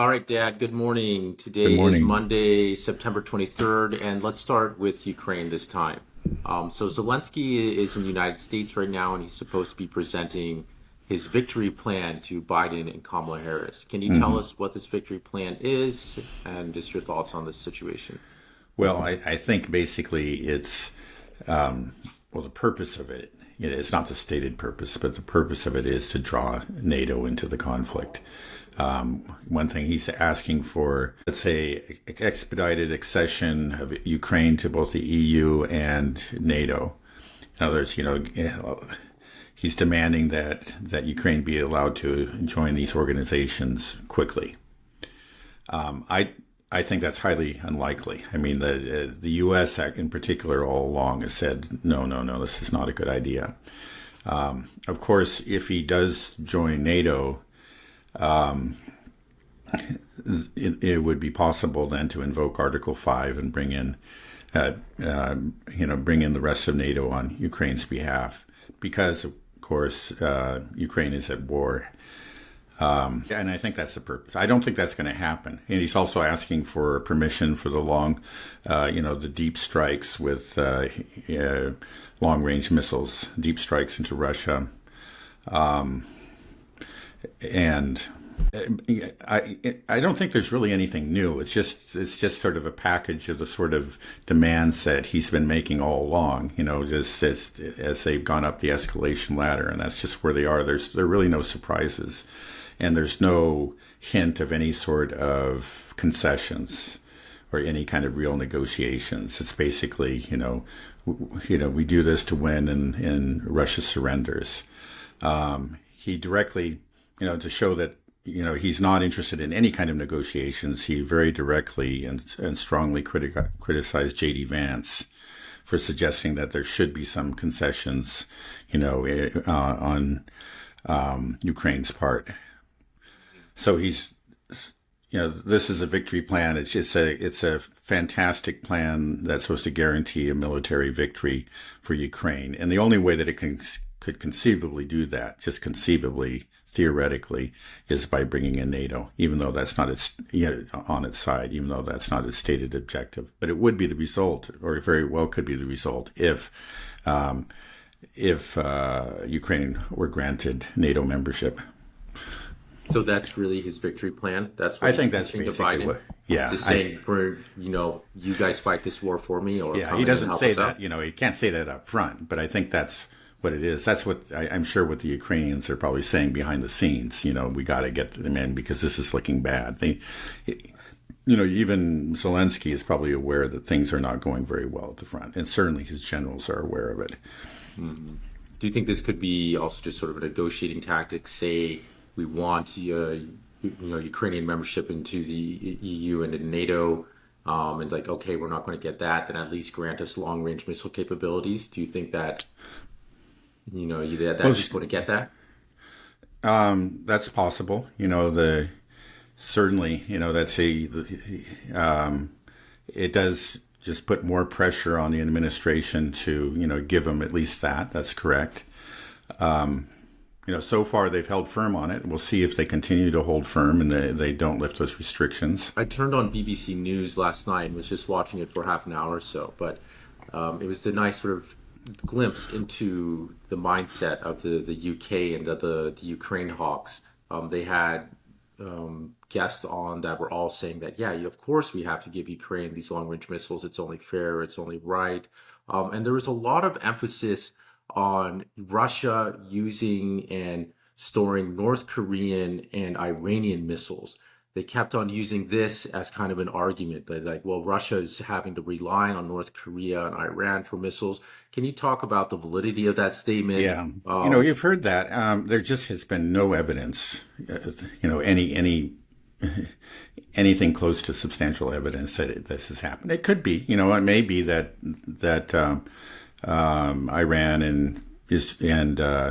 All right, Dad, good morning. Good Today is morning. Monday, September 23rd, and let's start with Ukraine this time. So Zelensky is in the United States right now, and he's supposed to be presenting his victory plan to Biden and Kamala Harris. Can you tell hmm us what this victory plan is and just your thoughts on this situation? Well, I think basically well, the purpose of it, it's not the stated purpose, but the purpose of it is to draw NATO into the conflict. One thing he's asking for, let's say, expedited accession of Ukraine to both the EU and NATO. In other words, he's demanding that Ukraine be allowed to join these organizations quickly. I think that's highly unlikely. I mean, the U.S. in particular all along has said, no, no, no, this is not a good idea. Of course, if he does join NATO, it would be possible then to invoke Article 5 and bring in the rest of NATO on Ukraine's behalf, because of course Ukraine is at war. And I think that's the purpose. I don't think that's going to happen. And he's also asking for permission for the deep strikes with long-range missiles, deep strikes into Russia. And I don't think there's really anything new. It's just sort of a package of the sort of demands that he's been making all along. Just as they've gone up the escalation ladder, and that's just where they are. There are really no surprises, and there's no hint of any sort of concessions or any kind of real negotiations. It's basically, we do this to win, and Russia surrenders. He directly, to show that, he's not interested in any kind of negotiations. He very directly and strongly criticized J.D. Vance for suggesting that there should be some concessions, on Ukraine's part. So this is a victory plan. It's a fantastic plan that's supposed to guarantee a military victory for Ukraine. And the only way that it could conceivably do that, just conceivably, theoretically, is by bringing in NATO, even though that's not on its side, even though that's not its stated objective. But it would be the result, or very well could be the result, if Ukraine were granted NATO membership. So that's really his victory plan. That's I what he's think that's pitching to basically Biden. what. Yeah, Just saying, you guys fight this war for me, or yeah. come He in and doesn't help say us that. out. He can't say that up front. But I think that's what it is. That's what I'm sure what the Ukrainians are probably saying behind the scenes. We got to get them in because this is looking bad. Even Zelensky is probably aware that things are not going very well at the front, and certainly his generals are aware of it. Do you think this could be also just sort of a negotiating tactic? Say we want Ukrainian membership into the EU and in NATO, and like, okay, we're not going to get that, then at least grant us long-range missile capabilities. Do you think that Well, that's just going to get that? that's possible. The certainly, it does just put more pressure on the administration to, give them at least that. That's correct. So far they've held firm on it. We'll see if they continue to hold firm and they don't lift those restrictions. I turned on BBC News last night and was just watching it for half an hour or so, but it was a nice sort of glimpse into the mindset of the UK and the Ukraine hawks. They had guests on that were all saying that, yeah, of course we have to give Ukraine these long-range missiles. It's only fair. It's only right. And there was a lot of emphasis on Russia using and storing North Korean and Iranian missiles. They kept on using this as kind of an argument that, like, well, Russia is having to rely on North Korea and Iran for missiles. Can you talk about the validity of that statement? Yeah, you've heard that. There just has been no evidence, anything close to substantial evidence that this has happened. It could be, it may be that Iran and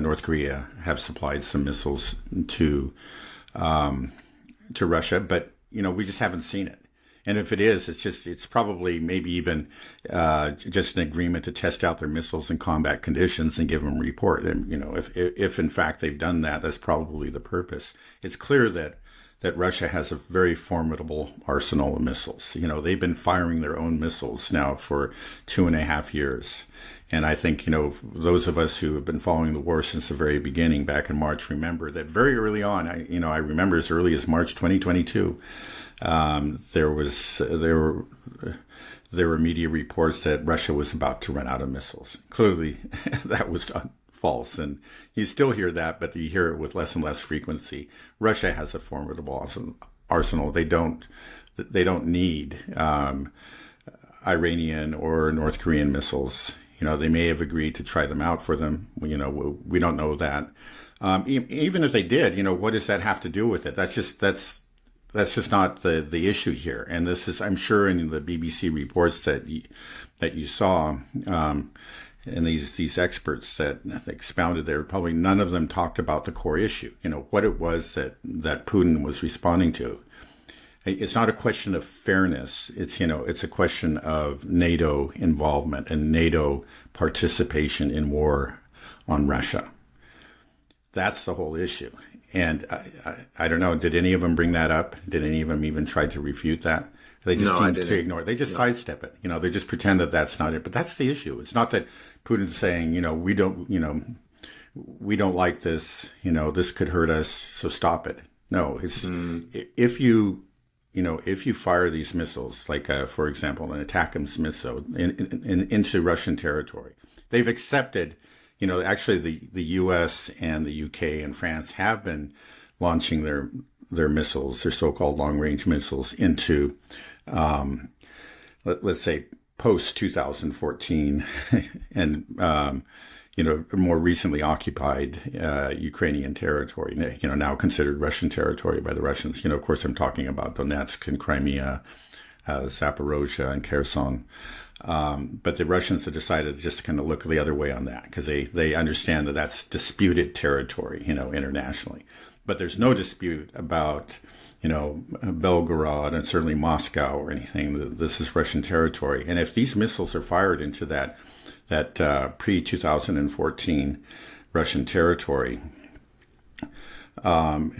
North Korea have supplied some missiles to Russia, but we just haven't seen it. And if it is, it's probably maybe even just an agreement to test out their missiles in combat conditions and give them a report. And if in fact they've done that, that's probably the purpose. It's clear that that Russia has a very formidable arsenal of missiles. They've been firing their own missiles now for 2.5 years. And I think, those of us who have been following the war since the very beginning back in March remember that very early on, I remember as early as March 2022, there were media reports that Russia was about to run out of missiles. Clearly, that was false, and you still hear that, but you hear it with less and less frequency. Russia has a formidable arsenal. They don't need Iranian or North Korean missiles. They may have agreed to try them out for them. We don't know that. Even if they did, what does that have to do with it? That's just not the issue here. And this is, I'm sure, in the BBC reports that you saw, and these experts that expounded there, probably none of them talked about the core issue. What it was that Putin was responding to. It's not a question of fairness. It's a question of NATO involvement and NATO participation in war on Russia. That's the whole issue. And I don't know, did any of them bring that up? Did any of them even try to refute that? They just seem to ignore it. They just sidestep it. They just pretend that that's not it. But that's the issue. It's not that Putin's saying, we don't like this, this could hurt us, so stop it. No, it's if you fire these missiles, like, for example, an ATACMS missile into Russian territory, they've accepted, actually the U.S. and the U.K. and France have been launching their missiles, their so-called long-range missiles, into, let's say, post-2014 and, more recently occupied Ukrainian territory, now considered Russian territory by the Russians. Of course, I'm talking about Donetsk and Crimea, Zaporozhye and Kherson. But the Russians have decided to just kind of look the other way on that because they understand that that's disputed territory, internationally. But there's no dispute about, Belgorod and certainly Moscow or anything. This is Russian territory. And if these missiles are fired into that pre-2014 Russian territory, what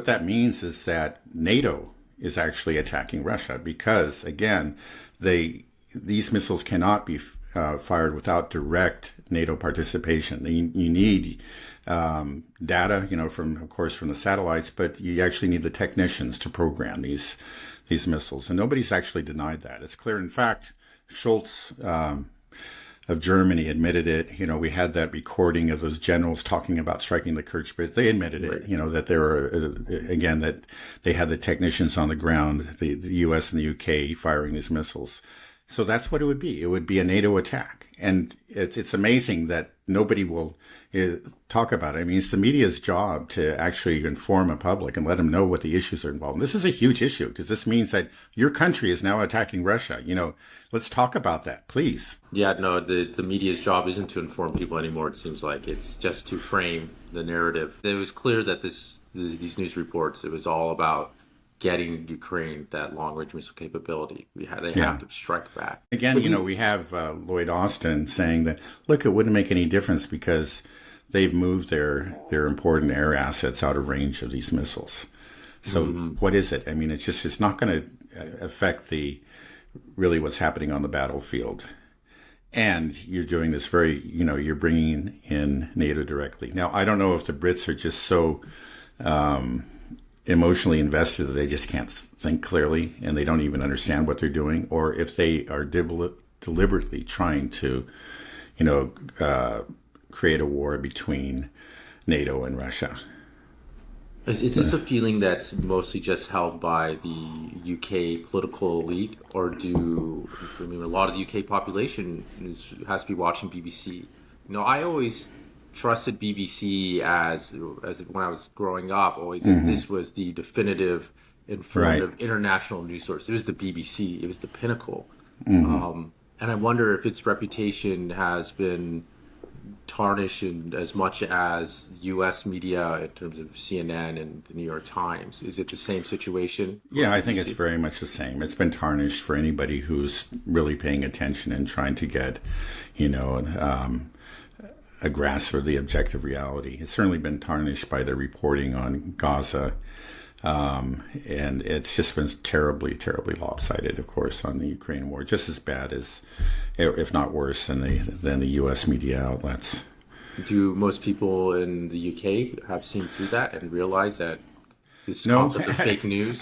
that means is that NATO is actually attacking Russia because, again, these missiles cannot be fired without direct NATO participation. You need data, from the satellites, but you actually need the technicians to program these missiles, and nobody's actually denied that. It's clear. In fact, Scholz of Germany admitted it. We had that recording of those generals talking about striking the Kerch Bridge. They admitted it, that there were, again, that they had the technicians on the ground, the U.S. and the U.K. firing these missiles. So that's what it would be. It would be a NATO attack. And it's amazing that nobody will talk about it. I mean, it's the media's job to actually inform a public and let them know what the issues are involved. And this is a huge issue because this means that your country is now attacking Russia. Let's talk about that, please. Yeah, no, the media's job isn't to inform people anymore, it seems like. It's just to frame the narrative. It was clear that these news reports, it was all about getting Ukraine that long-range missile capability. They have to strike back. Again, we have Lloyd Austin saying that, look, it wouldn't make any difference because they've moved their important air assets out of range of these missiles. So what is it? I mean, it's not going to affect really what's happening on the battlefield. And you're doing this you're bringing in NATO directly. Now, I don't know if the Brits are just so emotionally invested that they just can't think clearly and they don't even understand what they're doing, or if they are deliberately trying to, create a war between NATO and Russia. Is this a feeling that's mostly just held by the UK political elite, or a lot of the UK population has to be watching BBC? I always trusted BBC as when I was growing up, always as this was the definitive, informative international news source. It was the BBC. It was the pinnacle. And I wonder if its reputation has been tarnished as much as U.S. media in terms of CNN and the New York Times. Is it the same situation? Yeah, I think it's very much the same. It's been tarnished for anybody who's really paying attention and trying to get, a grasp of the objective reality. It's certainly been tarnished by the reporting on Gaza. And it's just been terribly, terribly lopsided, of course, on the Ukraine war, just as bad as, if not worse, than the U.S. media outlets. Do most people in the UK have seen through that and realize that this concept of fake news?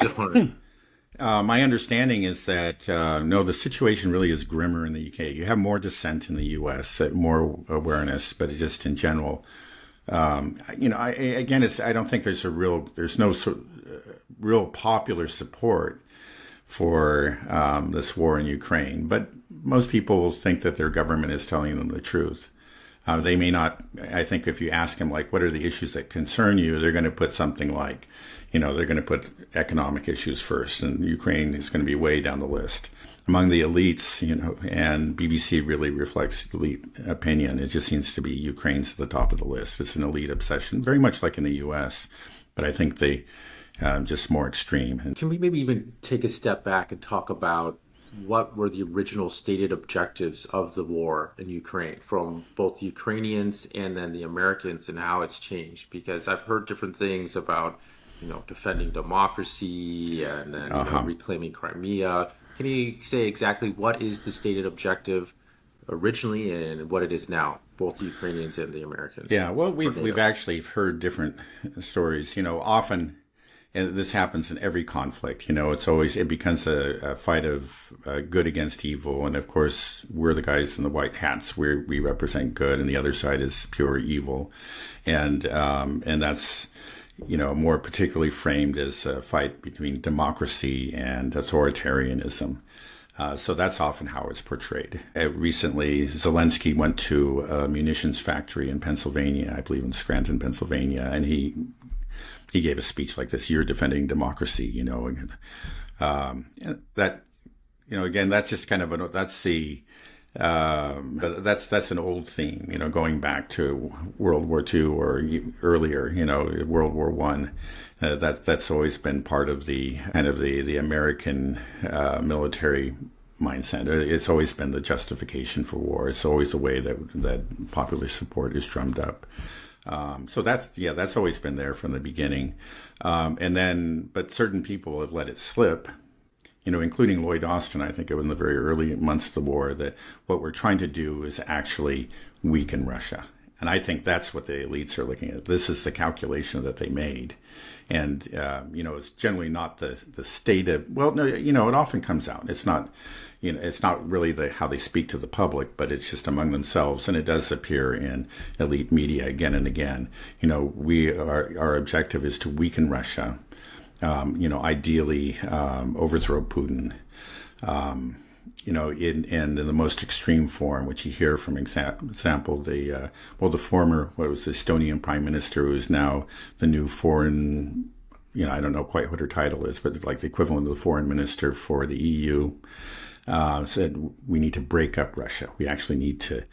My understanding is that, no, the situation really is grimmer in the UK. You have more dissent in the US, more awareness, but just in general. I don't think there's no real popular support for this war in Ukraine, but most people think that their government is telling them the truth. They may not. I think if you ask them, like, what are the issues that concern you, they're going to put something like, they're going to put economic issues first, and Ukraine is going to be way down the list. Among the elites, and BBC really reflects elite opinion. It just seems to be Ukraine's at the top of the list. It's an elite obsession, very much like in the U.S., but I think they just more extreme. Can we maybe even take a step back and talk about what were the original stated objectives of the war in Ukraine from both the Ukrainians and then the Americans, and how it's changed? Because I've heard different things about, defending democracy and then reclaiming Crimea. Can you say exactly what is the stated objective originally and what it is now, both the Ukrainians and the Americans? Yeah, well, we've actually heard different stories. Often. And this happens in every conflict. It becomes a fight of good against evil. And of course, we're the guys in the white hats. We represent good, and the other side is pure evil. And that's, more particularly framed as a fight between democracy and authoritarianism. So that's often how it's portrayed. Recently, Zelensky went to a munitions factory in Pennsylvania, I believe in Scranton, Pennsylvania, and he gave a speech like this: "You're defending democracy," and that, again, that's just kind of that's an old theme, going back to World War II or earlier, World War One. That's always been part of the kind of the American military mindset. It's always been the justification for war. It's always the way that popular support is drummed up. So that's always been there from the beginning. But certain people have let it slip, including Lloyd Austin. I think in the very early months of the war, that what we're trying to do is actually weaken Russia. And I think that's what the elites are looking at. This is the calculation that they made. And, it's generally not the state of, well, no, it often comes out. It's not, it's not really how they speak to the public, but it's just among themselves. And it does appear in elite media again and again. Our objective is to weaken Russia, ideally overthrow Putin. In the most extreme form, which you hear from example, the former, the Estonian prime minister, who is now the new foreign, I don't know quite what her title is, but like the equivalent of the foreign minister for the EU, said we need to break up Russia. We actually need to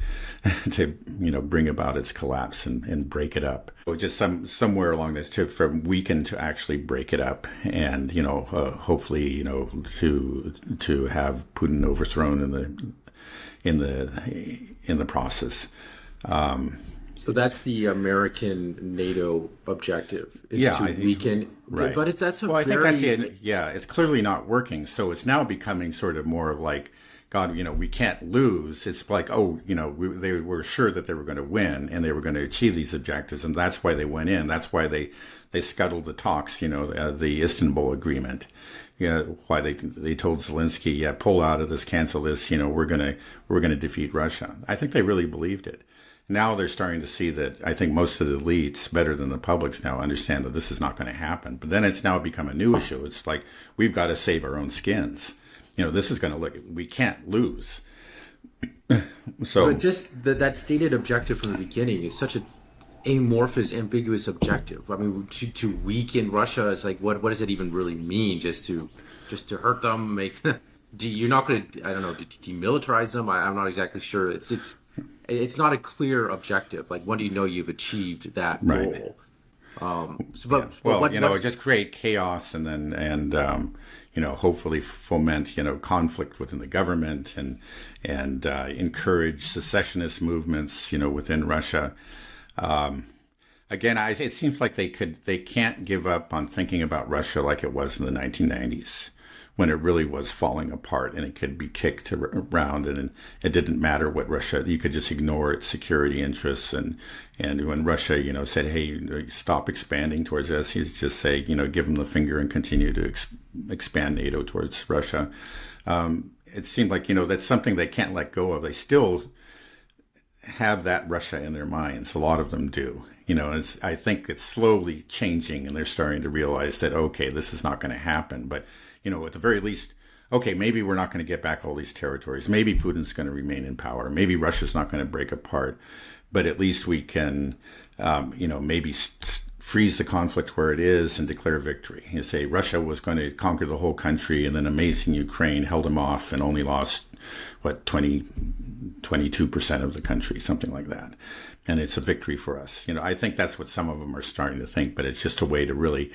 bring about its collapse and break it up. So just somewhere along this, from weaken to actually break it up, and hopefully to have Putin overthrown in the process. So that's the American NATO objective, is to weaken. Right. But that's I think that's it. Yeah, it's clearly not working. So it's now becoming sort of more of like, God, we can't lose. It's like, they were sure that they were going to win and they were going to achieve these objectives. And that's why they went in. That's why they scuttled the talks, the Istanbul Agreement. Why they told Zelensky, pull out of this, cancel this, we're going to defeat Russia. I think they really believed it. Now they're starting to see that. I think most of the elites, better than the publics now, understand that this is not going to happen. But then it's now become a new issue. It's like, we've got to save our own skins. This is going to we can't lose. So, but just that stated objective from the beginning is such an amorphous, ambiguous objective. I mean, to weaken Russia is like, what does it even really mean? Just to hurt them, you're not going to, I don't know, demilitarize them? I'm not exactly sure. It's not a clear objective. Like, when do you know you've achieved that goal? But what, just create chaos hopefully foment, conflict within the government and encourage secessionist movements, within Russia. Again, it seems like they can't give up on thinking about Russia like it was in the 1990s, when it really was falling apart and it could be kicked around, and it didn't matter what Russia, you could just ignore its security interests. And when Russia, said, hey, stop expanding towards us, he'd just say, give them the finger and continue to expand NATO towards Russia. It seemed like, that's something they can't let go of. They still have that Russia in their minds. A lot of them do. I think it's slowly changing, and they're starting to realize that, okay, this is not going to happen. But, at the very least, okay, maybe we're not going to get back all these territories. Maybe Putin's going to remain in power. Maybe Russia's not going to break apart. But at least we can, maybe freeze the conflict where it is and declare victory. You say Russia was going to conquer the whole country, and then amazing Ukraine held them off and only lost, 22% of the country, something like that. And it's a victory for us. I think that's what some of them are starting to think, but it's just a way to really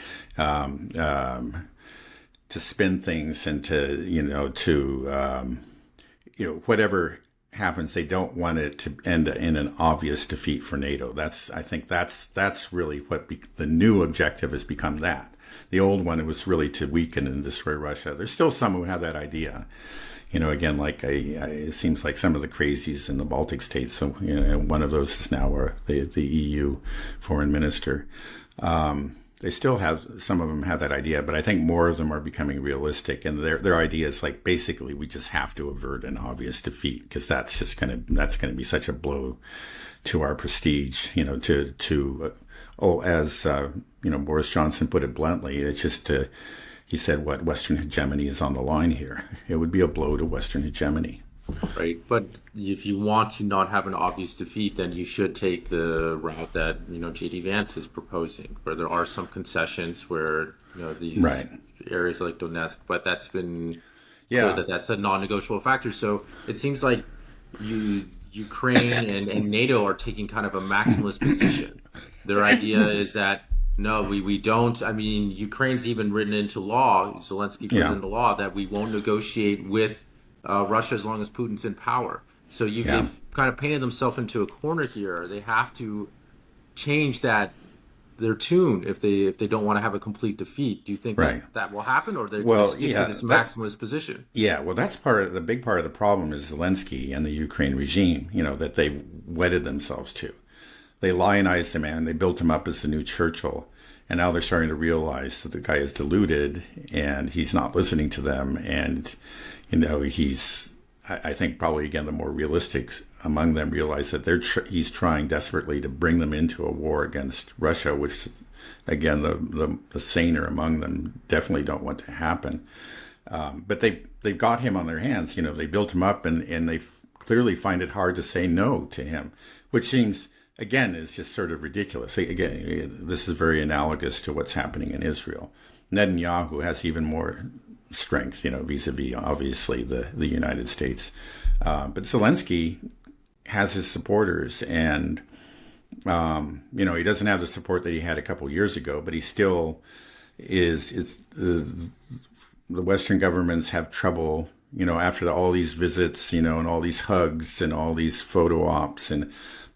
to spin things and to whatever happens, they don't want it to end in an obvious defeat for NATO. I think that's really what the new objective has become. That the old one, it was really to weaken and destroy Russia. There's still some who have that idea. Again, like it seems like some of the crazies in the Baltic states. So, one of those is now the EU foreign minister. They still have, some of them have that idea, but I think more of them are becoming realistic. And their idea is like, basically, we just have to avert an obvious defeat, because that's going to be such a blow to our prestige. As Boris Johnson put it bluntly, it's just he said, what, Western hegemony is on the line here. It would be a blow to Western hegemony. Right. But if you want to not have an obvious defeat, then you should take the route that, J.D. Vance is proposing, where there are some concessions where, these areas like Donetsk, but that's been clear that's a non-negotiable factor. So it seems like Ukraine and NATO are taking kind of a maximalist position. Their idea is that, no, we don't. I mean, Ukraine's even written into law, Zelensky put into law, that we won't negotiate with Russia as long as Putin's in power. So they've kind of painted themselves into a corner here. They have to change their tune if they don't want to have a complete defeat. Do you think that will happen, or they're going to stick to this maximalist position? Yeah, well, that's the big part of the problem is Zelensky and the Ukraine regime, that they wedded themselves to. They lionized the man. They built him up as the new Churchill. And now they're starting to realize that the guy is deluded and he's not listening to them. And, I think probably, again, the more realistic among them realize that he's trying desperately to bring them into a war against Russia, which, again, the saner among them definitely don't want to happen. But they've got him on their hands. They built him up and they clearly find it hard to say no to him, which seems, again, is just sort of ridiculous. Again, this is very analogous to what's happening in Israel. Netanyahu has even more strength, vis-a-vis, obviously, the United States. But Zelensky has his supporters, and, he doesn't have the support that he had a couple years ago, but he still the Western governments have trouble, after all these visits, and all these hugs and all these photo ops, and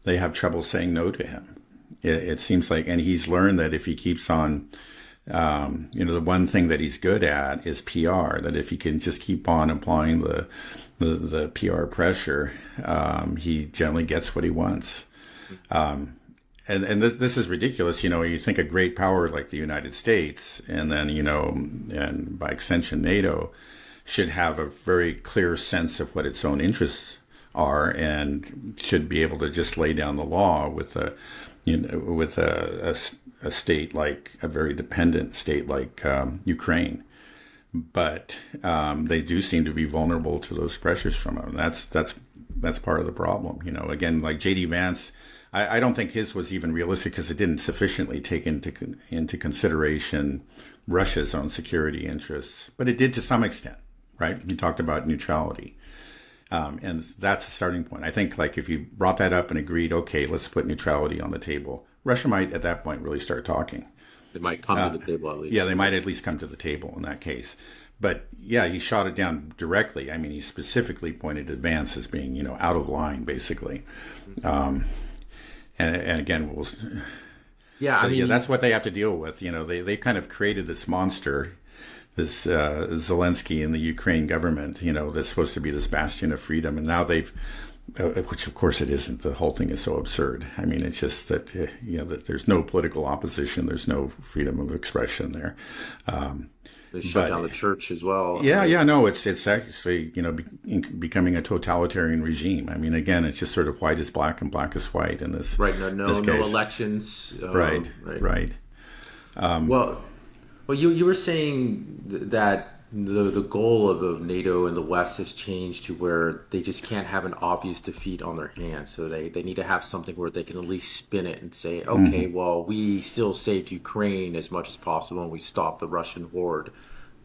they have trouble saying no to him. It seems like, and he's learned that if he keeps on, the one thing that he's good at is PR, that if he can just keep on applying the PR pressure, he generally gets what he wants. And this is ridiculous. You think a great power like the United States, and then, and by extension, NATO, should have a very clear sense of what its own interests are, and should be able to just lay down the law with a state like a very dependent state like Ukraine. But they do seem to be vulnerable to those pressures from them. That's part of the problem. Again, like J.D. Vance, I don't think his was even realistic because it didn't sufficiently take into consideration Russia's own security interests, but it did to some extent, right? He talked about neutrality. And that's a starting point. I think, like, if you brought that up and agreed, okay, let's put neutrality on the table, Russia might at that point really start talking. They might come to the table at least. Yeah, they might at least come to the table in that case. But yeah, he shot it down directly. I mean, he specifically pointed to Vance as being, out of line, basically. And again, that's what they have to deal with. They kind of created this monster, this Zelensky and the Ukraine government, that's supposed to be this bastion of freedom. And now they've, which of course it isn't. The whole thing is so absurd. I mean, it's just that, that there's no political opposition. There's no freedom of expression there. They shut down the church as well. No, it's actually, becoming a totalitarian regime. I mean, again, it's just sort of white is black and black is white in this. Right. No elections. Right. Well, you were saying that the goal of NATO and the West has changed to where they just can't have an obvious defeat on their hands. So they need to have something where they can at least spin it and say, okay, well, we still saved Ukraine as much as possible and we stopped the Russian horde.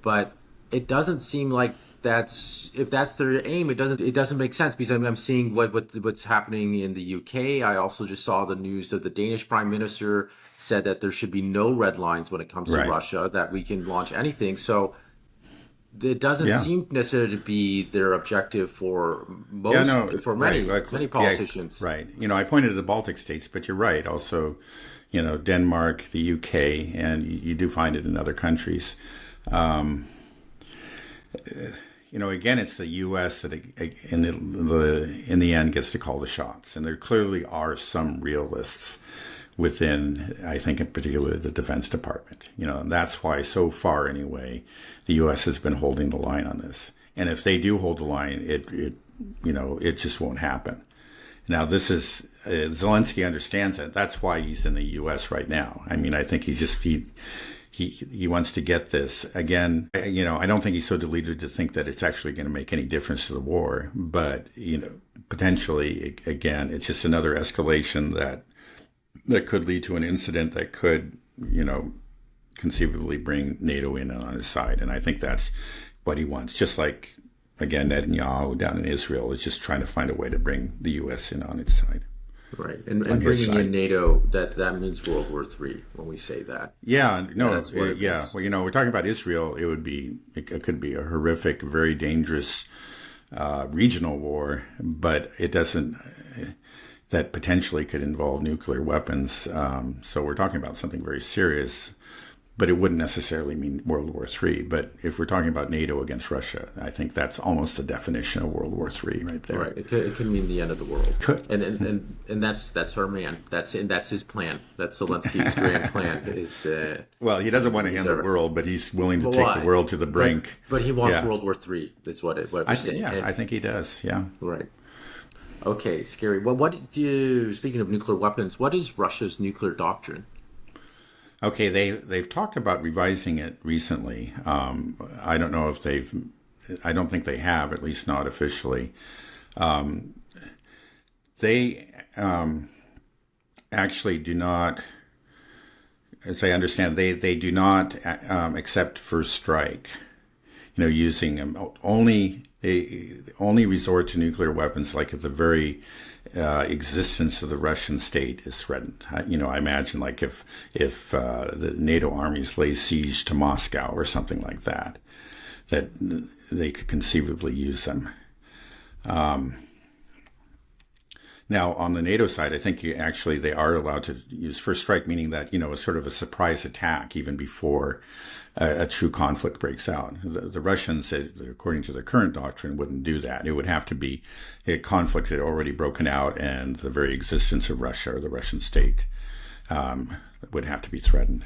But it doesn't seem like if that's their aim, it doesn't make sense, because I'm seeing what's happening in the UK. I also just saw the news that the Danish Prime Minister said that there should be no red lines when it comes to Russia, that we can launch anything. So it doesn't seem necessarily to be their objective for many politicians. Right. I pointed to the Baltic states, but you're right. Also, Denmark, the UK, and you do find it in other countries. Again, it's the U.S. that in the end gets to call the shots, and there clearly are some realists within, I think, in particular, the Defense Department. And that's why, so far anyway, the U.S. has been holding the line on this. And if they do hold the line, it just won't happen. Now, this is Zelensky understands that. That's why he's in the U.S. right now. I mean, I think he wants to get this. Again, I don't think he's so deluded to think that it's actually going to make any difference to the war. But, potentially, again, it's just another escalation that could lead to an incident that could, conceivably bring NATO in on his side. And I think that's what he wants. Just like, again, Netanyahu down in Israel is just trying to find a way to bring the U.S. in on its side. Right. And bringing in NATO, that means World War III when we say that. Yeah. No. Means. Well, we're talking about Israel. It could be a horrific, very dangerous regional war, but it doesn't. That potentially could involve nuclear weapons. So we're talking about something very serious, but it wouldn't necessarily mean World War III. But if we're talking about NATO against Russia, I think that's almost the definition of World War III right there. Right. It could mean the end of the world. And that's our man. That's his plan. That's Zelensky's grand plan. Well, he doesn't want to end the world, but he's willing to take the world to the brink. But he wants World War III. That's what we're saying. Yeah, I think he does. Yeah. Right. Okay, scary. Well, speaking of nuclear weapons, what is Russia's nuclear doctrine? Okay, they've talked about revising it recently. I don't know if I don't think they have, at least not officially. They actually do not, as I understand, they do not accept first strike. Using they only resort to nuclear weapons like if the very existence of the Russian state is threatened. I imagine like if the NATO armies lay siege to Moscow or something like that they could conceivably use them. Now, on the NATO side, I think they are allowed to use first strike, meaning that, it's sort of a surprise attack even before a true conflict breaks out. The Russians, according to their current doctrine, wouldn't do that. It would have to be a conflict that had already broken out, and the very existence of Russia or the Russian state would have to be threatened.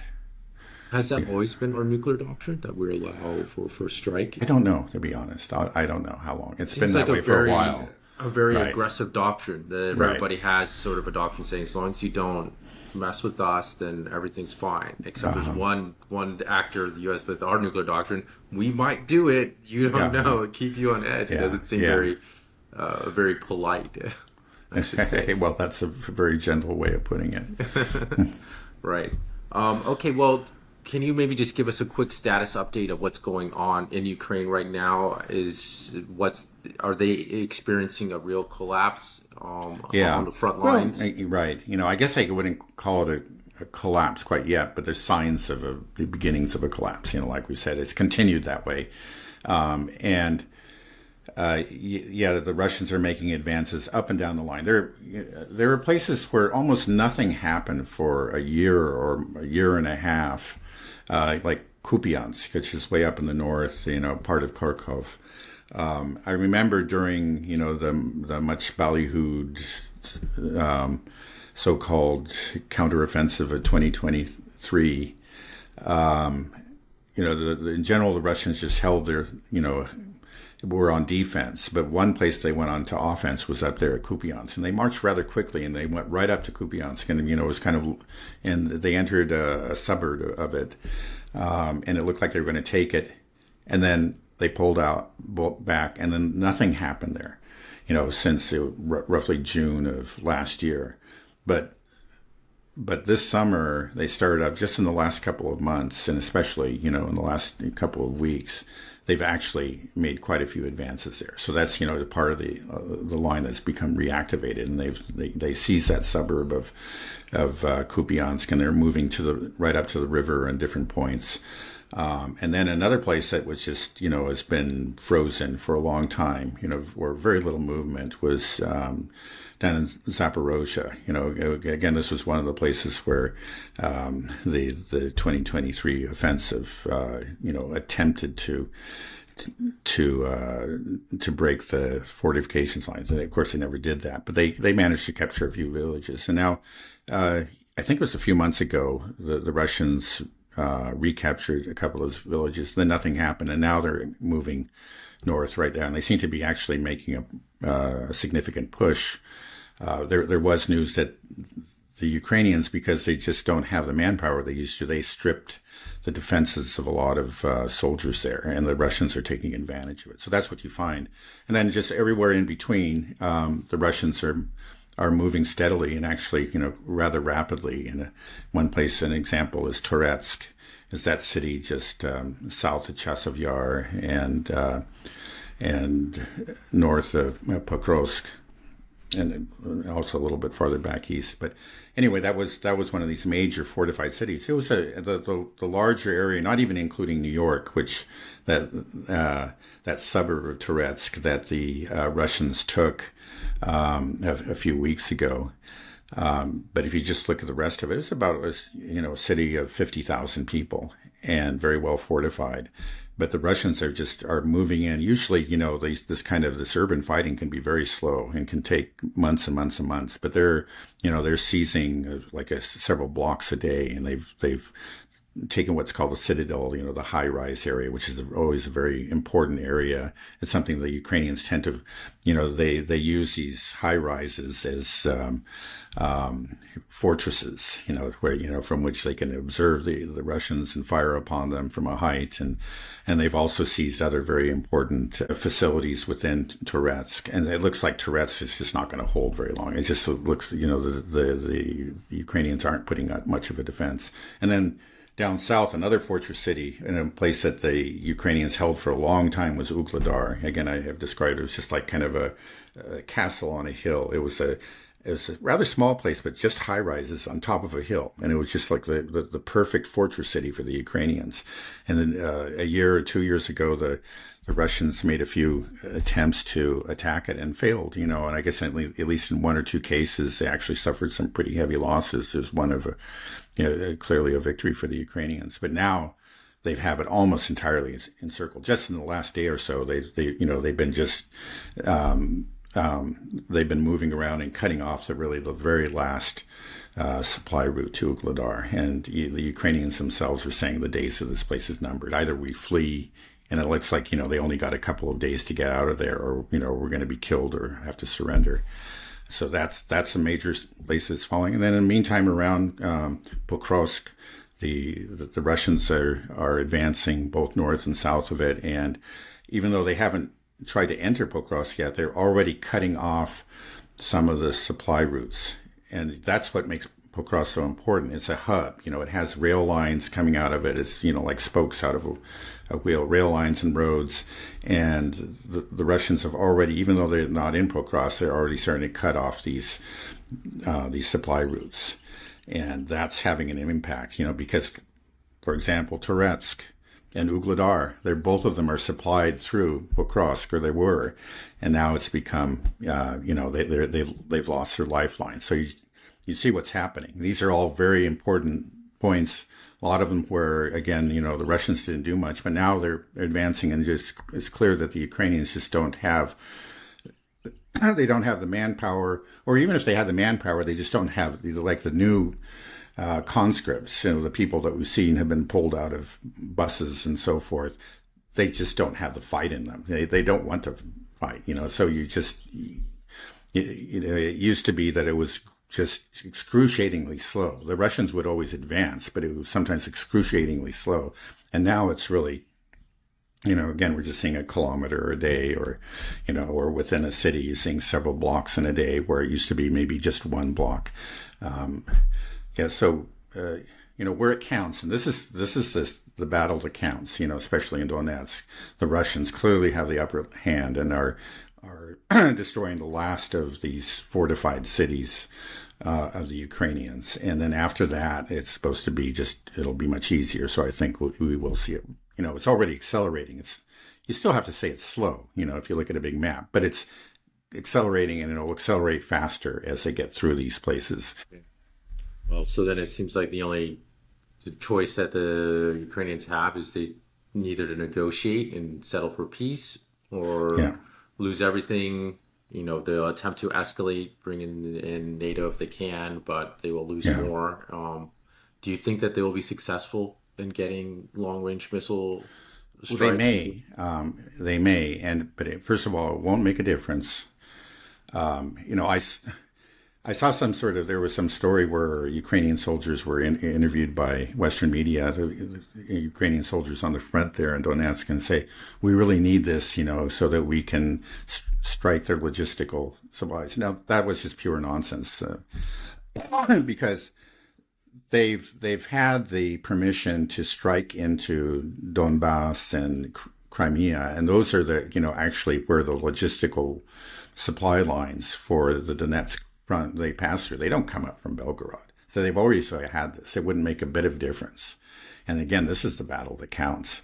Has that always been our nuclear doctrine, that we allow for first strike? I don't know, to be honest. I don't know how long. It's been that way for a while. A very aggressive doctrine that everybody has, sort of a doctrine saying as long as you don't mess with us, then everything's fine. Except there's one actor of the U.S. with our nuclear doctrine. We might do it. You don't know. It keep you on edge. It doesn't seem very polite, I should say. Well, that's a very gentle way of putting it. Right. Okay. Well, can you maybe just give us a quick status update of what's going on in Ukraine right now? Are they experiencing a real collapse Yeah. on the front Well, lines? right. I guess I wouldn't call it a collapse quite yet, but there's signs of the beginnings of a collapse. Like we said, it's continued that way. And yeah, the Russians are making advances up and down the line. There are places where almost nothing happened for a year or a year and a half, like Kupiansk, which is way up in the north, part of Kharkov. I remember during, the much ballyhooed so-called counteroffensive of 2023. In general, the Russians just held their, were on defense. But one place they went on to offense was up there at Kupiansk, and they marched rather quickly, and they went right up to Kupiansk, and it was kind of, and they entered a suburb of it, and it looked like they were going to take it, and then they pulled back, and then nothing happened there, since roughly June of last year. But this summer, they started up just in the last couple of months, and especially, in the last couple of weeks, they've actually made quite a few advances there. So that's, part of the line that's become reactivated, and they seized that suburb of Kupiansk, and they're moving right up to the river and different points. And then another place that was just, has been frozen for a long time, where very little movement was down in Zaporozhye. Again, this was one of the places where the 2023 offensive, attempted to break the fortifications lines. And of course, they never did that, but they managed to capture a few villages. And now, I think it was a few months ago, the Russians recaptured a couple of those villages. Then nothing happened, and now they're moving north right now, and they seem to be actually making a significant push. There was news that the Ukrainians, because they just don't have the manpower they used to, they stripped the defenses of a lot of soldiers there, and the Russians are taking advantage of it. So that's what you find. And then just everywhere in between, the Russians are moving steadily and actually, rather rapidly. And one place, an example, is Toretsk, is that city just south of Chasiv Yar and north of Pokrovsk, and also a little bit farther back east. But anyway, that was one of these major fortified cities. It was the larger area, not even including New York, which that suburb of Toretsk that the Russians took a few weeks ago. But if you just look at the rest of it, it's about a city of 50,000 people and very well fortified. But the Russians are moving in. Usually, this urban fighting can be very slow and can take months and months and months. But they're seizing several blocks a day, and they've taken what's called the citadel, the high-rise area, which is always a very important area. It's something the Ukrainians tend to, they use these high-rises as fortresses, where, from which they can observe the Russians and fire upon them from a height. And they've also seized other very important facilities within Toretsk. And it looks like Toretsk is just not going to hold very long. It just looks, the Ukrainians aren't putting up much of a defense. And then down south, another fortress city, in a place that the Ukrainians held for a long time, was Ugledar. Again, I have described it as just like kind of a castle on a hill. It was a rather small place, but just high rises on top of a hill. And it was just like the perfect fortress city for the Ukrainians. And then a year or 2 years ago, the Russians made a few attempts to attack it and failed, and I guess at least in one or two cases, they actually suffered some pretty heavy losses. There's one of clearly a victory for the Ukrainians. But now they have it almost entirely encircled. Just in the last day or so, they've been just they've been moving around and cutting off the very last supply route to Ugledar. And the Ukrainians themselves are saying the days of this place is numbered. Either we flee, and it looks like, they only got a couple of days to get out of there, or, we're going to be killed or have to surrender. So that's a major place that's falling. And then in the meantime, around Pokrovsk, the Russians are advancing both north and south of it. And even though they haven't tried to enter Pokrovsk yet, they're already cutting off some of the supply routes. And that's what makes Pokrovsk so important? It's a hub. It has rail lines coming out of it. It's, like spokes out of a wheel, rail lines and roads. And the Russians have already, even though they're not in Pokrovsk, they're already starting to cut off these supply routes. And that's having an impact, because, for example, Toretsk and Ugledar, both of them are supplied through Pokrovsk, or they were, and now it's become, they've lost their lifeline. So you see what's happening. These are all very important points. A lot of them where, again, the Russians didn't do much, but now they're advancing, and it's clear that the Ukrainians just don't have the manpower, or even if they had the manpower, they just don't have the new conscripts, the people that we've seen have been pulled out of buses and so forth. They just don't have the fight in them. They don't want to fight, so it used to be that it was just excruciatingly slow. The Russians would always advance, but it was sometimes excruciatingly slow. And now it's really, again, we're just seeing a kilometer a day, or within a city, you're seeing several blocks in a day, where it used to be maybe just one block. So where it counts, and this is the battle that counts, especially in Donetsk, the Russians clearly have the upper hand and are destroying the last of these fortified cities of the Ukrainians. And then after that, it's supposed to be it'll be much easier. So I think we will see it. It's already accelerating. You still have to say it's slow, if you look at a big map, but it's accelerating, and it'll accelerate faster as they get through these places. Well, so then it seems like the choice that the Ukrainians have is they neither to negotiate and settle for peace, or lose everything. They'll attempt to escalate, bring in NATO if they can, but they will lose more. Do you think that they will be successful in getting long-range missile strikes? Well, they may, but first of all, it won't make a difference. I saw there was some story where Ukrainian soldiers were interviewed by Western media, the Ukrainian soldiers on the front there in Donetsk, and say, we really need this, so that we can strike their logistical supplies. Now, that was just pure nonsense, because they've had the permission to strike into Donbass and Crimea, and those are actually where the logistical supply lines for the Donetsk front they pass through. They don't come up from Belgorod. So they've already had this. It wouldn't make a bit of difference. And again, this is the battle that counts.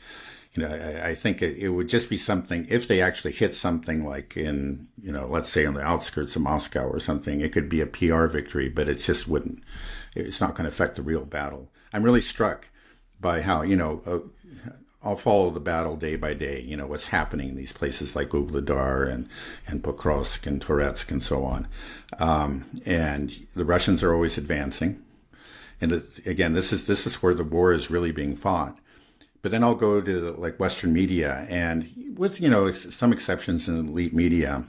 I think it would just be something, if they actually hit something like in, let's say on the outskirts of Moscow or something, it could be a PR victory, but it just wouldn't. It's not going to affect the real battle. I'm really struck by how, I'll follow the battle day by day, what's happening in these places like Ugledar and Pokrovsk and Toretsk and so on. And the Russians are always advancing. And again, this is where the war is really being fought. But then I'll go to Western media, and with, some exceptions in elite media,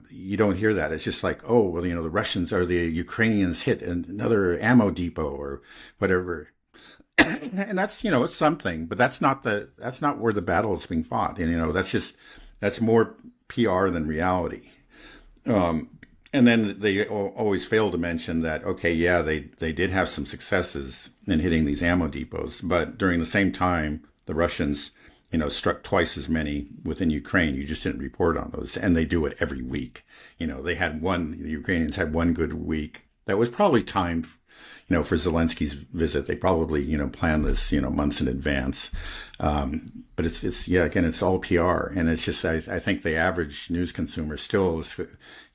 you don't hear that. It's just like, oh, well, the Russians or the Ukrainians hit another ammo depot or whatever. And that's, it's something, but that's not where the battle is being fought. And, that's more PR than reality. And then they always fail to mention that, okay, yeah, they did have some successes in hitting these ammo depots, but during the same time, the Russians, struck twice as many within Ukraine. You just didn't report on those. And they do it every week. The Ukrainians had one good week that was probably timed, for Zelensky's visit. They probably, planned this, months in advance. But it's all PR. And it's just, I think the average news consumer still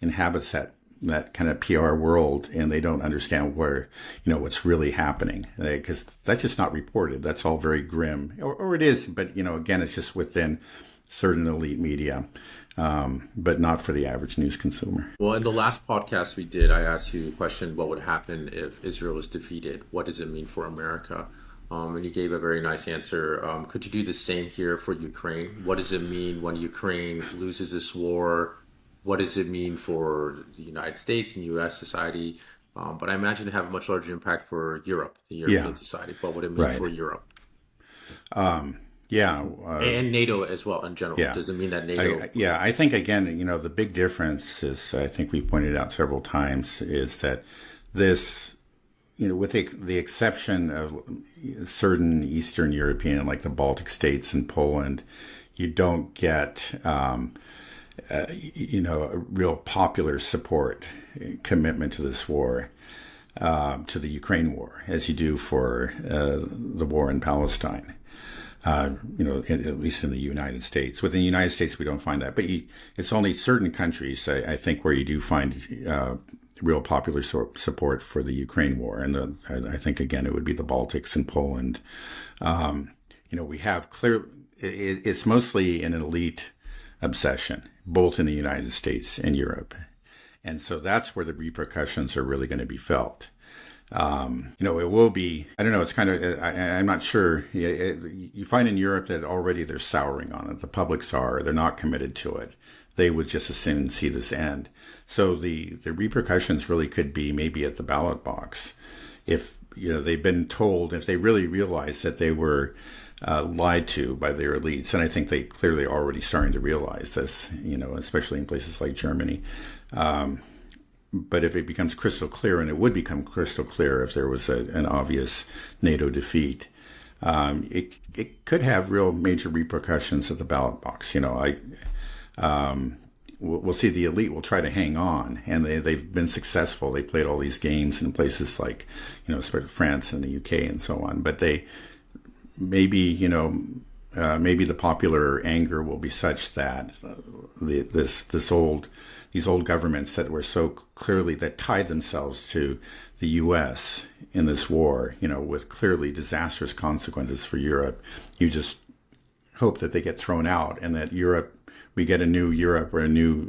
inhabits that kind of PR world, and they don't understand where, what's really happening, because that's just not reported. That's all very grim, or it is. But, again, it's just within certain elite media. But not for the average news consumer. Well, in the last podcast we did, I asked you a question: what would happen if Israel was defeated? What does it mean for America? And you gave a very nice answer. Could you do the same here for Ukraine? What does it mean when Ukraine loses this war? What does it mean for the United States and U.S. society? But I imagine it have a much larger impact for Europe, the European society. What would it mean for Europe? And NATO as well in general. Does it mean that NATO? I think, again, the big difference is, I think we pointed out several times, is that this with the exception of certain Eastern European, like the Baltic states and Poland, you don't get, a real popular support, commitment to this war, to the Ukraine war, as you do for the war in Palestine. At least in the United States. Within the United States, we don't find that. But it's only certain countries, I think, where you do find real popular support for the Ukraine war. And I think, again, it would be the Baltics and Poland. We have it's mostly an elite obsession, both in the United States and Europe. And so that's where the repercussions are really going to be felt. It will be, I don't know, it's kind of, I'm not sure. You find in Europe that already they're souring on it. The publics are, they're not committed to it. They would just as soon see this end. So the repercussions really could be maybe at the ballot box. If, they've been told, if they really realize that they were lied to by their elites, and I think they clearly are already starting to realize this, especially in places like Germany. But if it becomes crystal clear, and it would become crystal clear if there was an obvious NATO defeat, it could have real major repercussions at the ballot box. We'll see the elite will try to hang on, and they've been successful. They played all these games in places like, France and the UK and so on. But they maybe the popular anger will be such that these old governments that were so clearly, that tied themselves to the U.S. in this war, with clearly disastrous consequences for Europe. You just hope that they get thrown out, and that we get a new Europe, or a new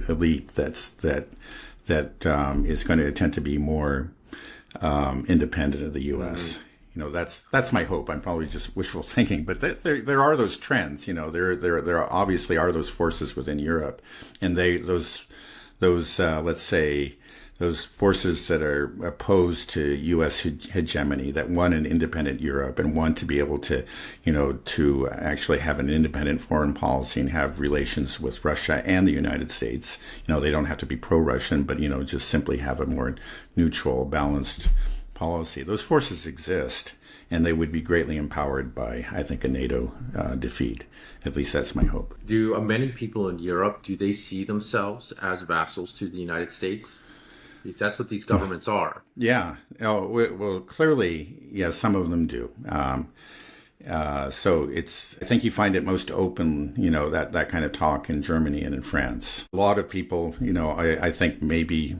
elite that is going to tend to be more independent of the U.S. That's my hope. I'm probably just wishful thinking, but there are those trends. There obviously are those forces within Europe, and those let's say those forces that are opposed to U.S. hegemony, that want an independent Europe and want to be able to, to actually have an independent foreign policy and have relations with Russia and the United States. They don't have to be pro-Russian, but just simply have a more neutral, balanced policy. Those forces exist, and they would be greatly empowered by, I think, a NATO defeat. At least that's my hope. Do many people in Europe, do they see themselves as vassals to the United States? Because that's what these governments are. Yeah. Well, clearly, yeah, some of them do. So I think you find it most open, that kind of talk in Germany and in France. A lot of people, I think maybe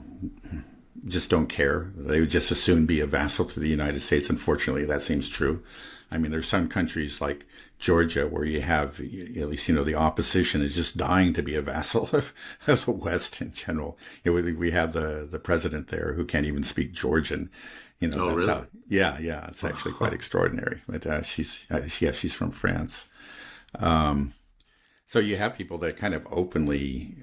just don't care. They would just as soon be a vassal to the United States. Unfortunately, that seems true. I mean, there's some countries like Georgia where you have, at least, the opposition is just dying to be a vassal of the West in general. We have the president there who can't even speak Georgian. Oh, really? Yeah. It's actually quite extraordinary. But she's from France. So you have people that kind of openly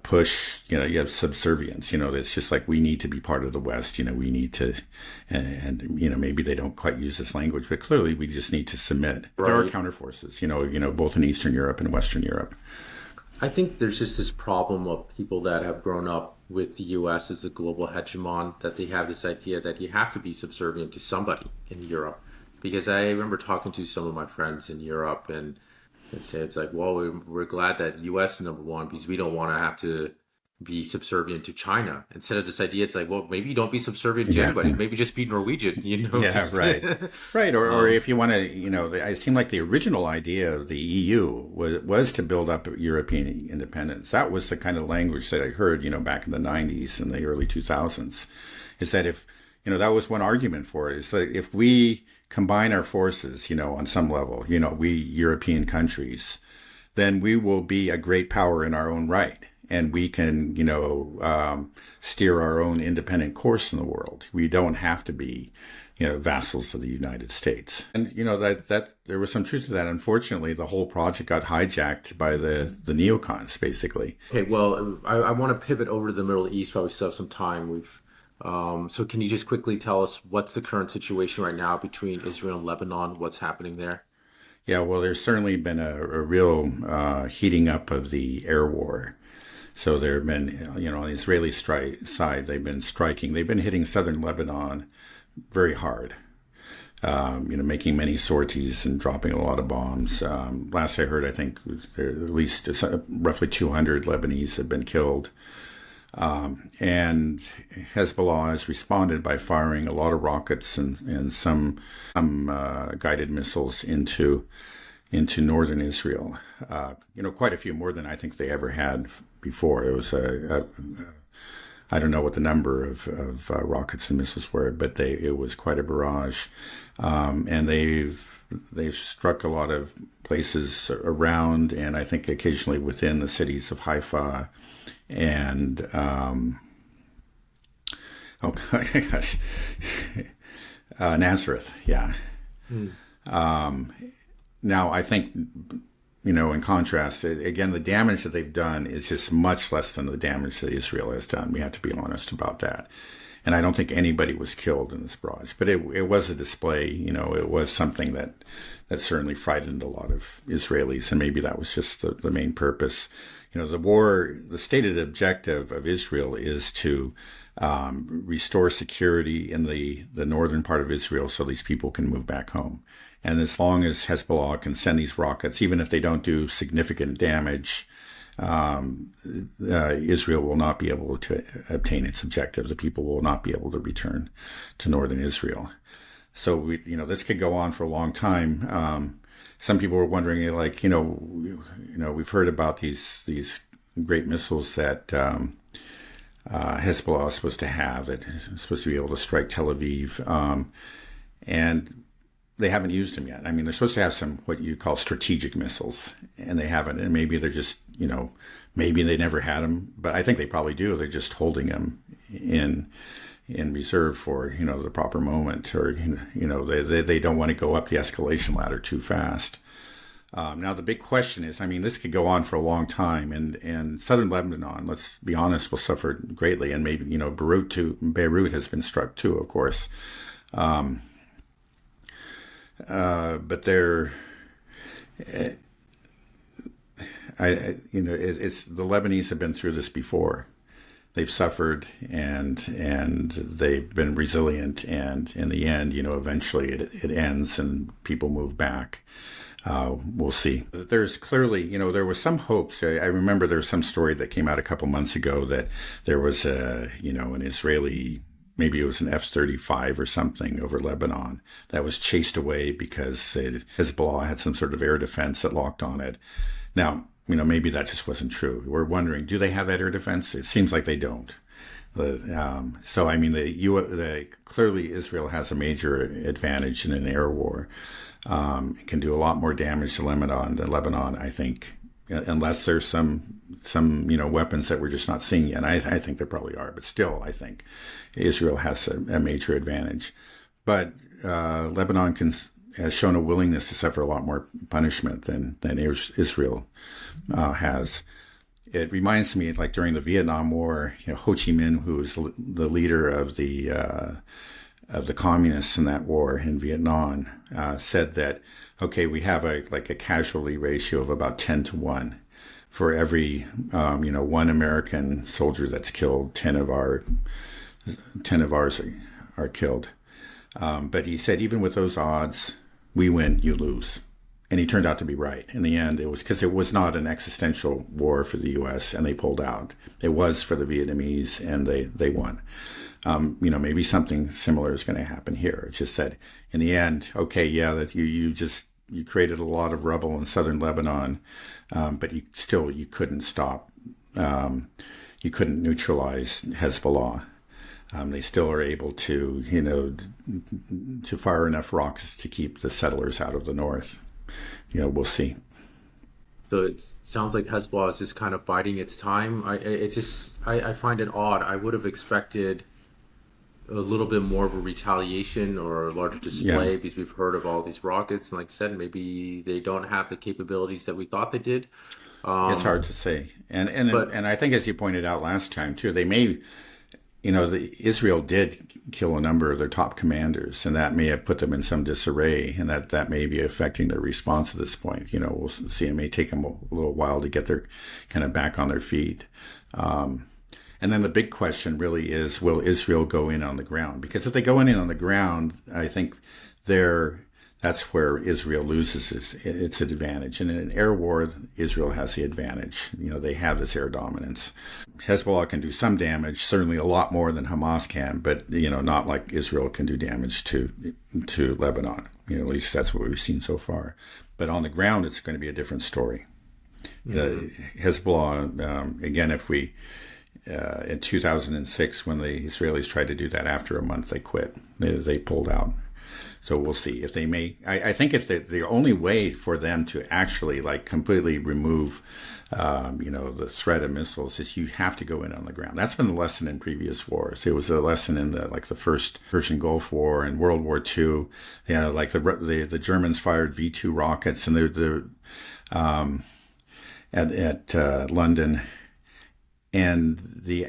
push, you have subservience, it's just like, we need to be part of the West, we need to, and maybe they don't quite use this language, but clearly we just need to submit. Right. There are counterforces, both in Eastern Europe and Western Europe. I think there's just this problem of people that have grown up with the U.S. as the global hegemon, that they have this idea that you have to be subservient to somebody in Europe. Because I remember talking to some of my friends in Europe, and say it's like, well, we're glad that U.S. is number one because we don't want to have to be subservient to China. Instead of this idea, it's like, well, maybe don't be subservient to anybody. Maybe just be Norwegian, Yeah, just, right. Right. Or if you want to, it seemed like the original idea of the EU was to build up European independence. That was the kind of language that I heard, back in the 90s and the early 2000s, is that if, that was one argument for it, is that if we combine our forces, on some level, we European countries, then we will be a great power in our own right. And we can, steer our own independent course in the world. We don't have to be, vassals of the United States. And, that there was some truth to that. Unfortunately, the whole project got hijacked by the neocons, basically. Okay, well, I want to pivot over to the Middle East while we still have some time. So can you just quickly tell us what's the current situation right now between Israel and Lebanon? What's happening there? Yeah, well, there's certainly been a real heating up of the air war. So there have been, on the Israeli side, they've been striking. They've been hitting southern Lebanon very hard. Making many sorties and dropping a lot of bombs. Last I heard, I think there at least roughly 200 Lebanese have been killed. And Hezbollah has responded by firing a lot of rockets and some guided missiles into northern Israel. Quite a few more than I think they ever had before. It was I don't know what the number of rockets and missiles were, but it was quite a barrage. And they've struck a lot of places around, and I think occasionally within the cities of Haifa and oh gosh, Nazareth. Yeah. Now I think, in contrast, again, the damage that they've done is just much less than the damage that Israel has done. We have to be honest about that. And I don't think anybody was killed in this barrage, but it was a display. It was something that certainly frightened a lot of Israelis, and maybe that was just the main purpose. The stated objective of Israel is to restore security in the northern part of Israel so these people can move back home. And as long as Hezbollah can send these rockets, even if they don't do significant damage, Israel will not be able to obtain its objective. The people will not be able to return to northern Israel. So this could go on for a long time. Some people were wondering, we've heard about these great missiles that Hezbollah is supposed to have, that is supposed to be able to strike Tel Aviv, and they haven't used them yet. I mean, they're supposed to have some what you call strategic missiles, and they haven't. And maybe they're just, maybe they never had them, but I think they probably do. They're just holding them in reserve for the proper moment, or they don't want to go up the escalation ladder too fast. Now the big question is, this could go on for a long time, and southern Lebanon, let's be honest, will suffer greatly, and maybe Beirut has been struck too, of course. But they're, it's the Lebanese have been through this before. They've suffered and they've been resilient, and in the end, eventually it ends and people move back. We'll see. There's clearly, there was some hopes. I remember there was some story that came out a couple months ago that there was an Israeli, maybe it was an F-35 or something over Lebanon that was chased away because Hezbollah had some sort of air defense that locked on it. Now, maybe that just wasn't true. We're wondering, do they have that air defense? It seems like they don't. Clearly Israel has a major advantage in an air war. It can do a lot more damage to Lebanon, I think, unless there's some weapons that we're just not seeing yet. And I think there probably are, but still, I think Israel has a major advantage. But Lebanon has shown a willingness to suffer a lot more punishment than Israel has. It reminds me, like during the Vietnam War, Ho Chi Minh, who was the leader of the communists in that war in Vietnam, said that, okay, we have a casualty ratio of about 10-1. For every, one American soldier that's killed, 10 of ours are killed. But he said, even with those odds, we win, you lose. And he turned out to be right. In the end, it was because it was not an existential war for the U.S. and they pulled out. It was for the Vietnamese, and they won. Maybe something similar is going to happen here. It's just that in the end, okay, yeah, that you created a lot of rubble in southern Lebanon, but you couldn't stop. You couldn't neutralize Hezbollah. They still are able to fire enough rockets to keep the settlers out of the north. We'll see. So it sounds like Hezbollah is just kind of biding its time. I find it odd. I would have expected a little bit more of a retaliation or a larger display, because we've heard of all these rockets, and like I said, maybe they don't have the capabilities that we thought they did. It's hard to say, and I think, as you pointed out last time too, they may. Israel did kill a number of their top commanders, and that may have put them in some disarray, and that may be affecting their response at this point. We'll see. It may take them a little while to get their kind of back on their feet. And then the big question really is, will Israel go in on the ground? Because if they go in on the ground, I think that's where Israel loses its advantage. And in an air war, Israel has the advantage. They have this air dominance. Hezbollah can do some damage, certainly a lot more than Hamas can, but, not like Israel can do damage to Lebanon. At least that's what we've seen so far. But on the ground, it's going to be a different story. Hezbollah, again, if we... in 2006, when the Israelis tried to do that, after a month they quit. They pulled out. So we'll see if they may. I think if the only way for them to actually completely remove, the threat of missiles is you have to go in on the ground. That's been the lesson in previous wars. It was a lesson in the first Persian Gulf War and World War II. The Germans fired V2 rockets and at London. And the